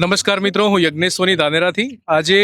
નમસ્કાર મિત્રો, હું યજ્ઞેશ સોની ધાનેરાથી આજે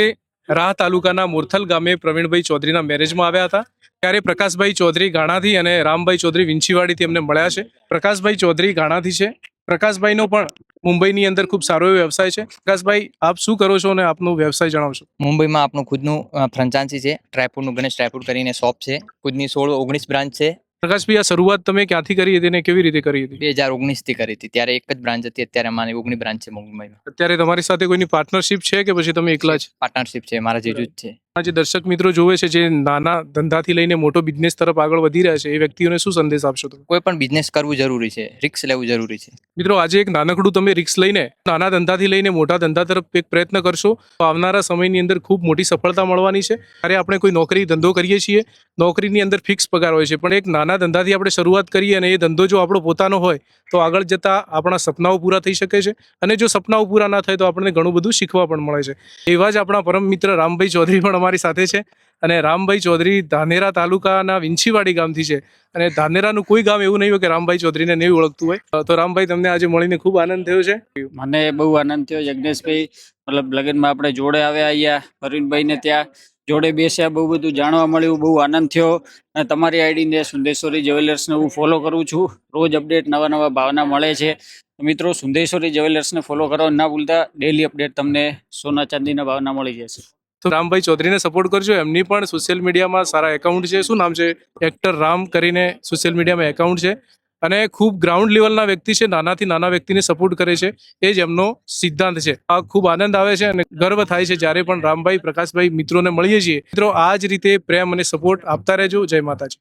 રાહ તાલુકાના મોરથલ ગામે પ્રવીણભાઈ ચૌધરીના મેરેજમાં આવ્યા હતા. ત્યારે પ્રકાશભાઈ ચૌધરી ગાણાથી અને રામભાઈ ચૌધરી વિંછીવાડીથી અમને મળ્યા છે. પ્રકાશભાઈ ચૌધરી ગાણાથી છે. પ્રકાશભાઈનો પણ મુંબઈની અંદર ખૂબ સારો એવો વ્યવસાય છે. પ્રકાશભાઈ, આપ શું કરો છો અને આપનો વ્યવસાય જણાવશો? મુંબઈમાં આપણું ખુદનું ફ્રેન્ચાઇઝી છે. ટ્રાયપુરનું ગણેશ ટ્રાયપુર કરીને શોપ છે. ખુદની 16-19 બ્રાન્ચ છે. પ્રકાશભાઈ, આ શરૂઆત તમે ક્યાંથી કરી હતી અને કેવી રીતે કરી હતી? 2019 થી કરી હતી. ત્યારે એક જ બ્રાન્ચ હતી. અત્યારે અમારી 19 બ્રાન્ચ છે મુંબઈમાં. અત્યારે તમારી સાથે કોઈની પાર્ટનરશિપ છે કે પછી તમે એકલા જ? પાર્ટનરશિપ છે, મારા જેજુ જ છે. જે દર્શક મિત્રો જોવે છે, જે નાના ધંધાથી લઈને મોટો બિઝનેસ તરફ આગળ વધી રહ્યા છે, એ વ્યક્તિઓને શું સંદેશ આપશો તમે? કોઈ પણ બિઝનેસ કરવું જરૂરી છે, રિસ્ક લેવું જરૂરી છે. મિત્રો, આજે એક નાનકડું તમે રિસ્ક લઈને નાના ધંધાથી લઈને મોટા ધંધા તરફ એક પ્રયત્ન કરશો તો આવનારા સમયની અંદર ખૂબ મોટી સફળતા મળવાની છે. ત્યારે આપણે કોઈ નોકરી ધંધો કરીએ છીએ, નોકરીની અંદર ફિક્સ પગાર હોય છે, પણ એક નાના ધંધાથી આપણે શરૂઆત કરીએ અને એ ધંધો જો આપણો પોતાનો હોય તો આગળ જતા આપણા સપનાઓ પૂરા થઈ શકે છે. અને જો સપનાઓ પૂરા ના થાય તો આપણને ઘણું બધું શીખવા પણ મળે છે. એવા જ આપણા પરમ મિત્ર રામભાઈ ચૌધરી પણ અમારી સાથે છે. અને રામભાઈ ચૌધરી ધાનેરા તાલુકાના વિંછીવાડી ગામથી છે. અને ધાનેરાનું કોઈ ગામ એવું નહીં હોય કે રામભાઈ ચૌધરીને નહીં ઓળખતું હોય. તો રામભાઈ, તમને આજે મળીને ખૂબ આનંદ થયો છે. મને બહુ આનંદ થયો યજ્ઞેશભાઈ. મતલબ લગ્નમાં આપણે જોડે આવ્યા અહીંયા પ્રવીણભાઈને ત્યાં જોડે બેસ્યા, બહુ બધું જાણવા મળ્યું, બહુ આનંદ થયો. અને તમારી આઈડીને સુંદેશ્વરી જ્વેલર્સને હું ફોલો કરું છું. રોજ અપડેટ નવા ભાવના મળે છે. મિત્રો, સુંદેશ્વરી જ્વેલર્સને ફોલો કરવાનું ના ભૂલતા. ડેલી અપડેટ તમને સોના ચાંદીના ભાવના મળી જશે. તો રામભાઈ ચૌધરીને સપોર્ટ કરજો. એમની પણ સોશિયલ મીડિયામાં સારા એકાઉન્ટ છે. શું નામ છે? એક્ટર રામ કરીને સોશિયલ મીડિયામાં એકાઉન્ટ છે. અને ખૂબ ગ્રાઉન્ડ લેવલના વ્યક્તિ છે. નાનાથી નાના વ્યક્તિને સપોર્ટ કરે છે. એ જ એમનો સિદ્ધાંત છે. આ ખૂબ આનંદ આવે છે અને ગર્વ થાય છે જ્યારે પણ રામભાઈ, પ્રકાશભાઈ મિત્રોને મળીએ છીએ. મિત્રો, આ જ રીતે પ્રેમ અને સપોર્ટ આપતા રહેજો. જય માતાજી.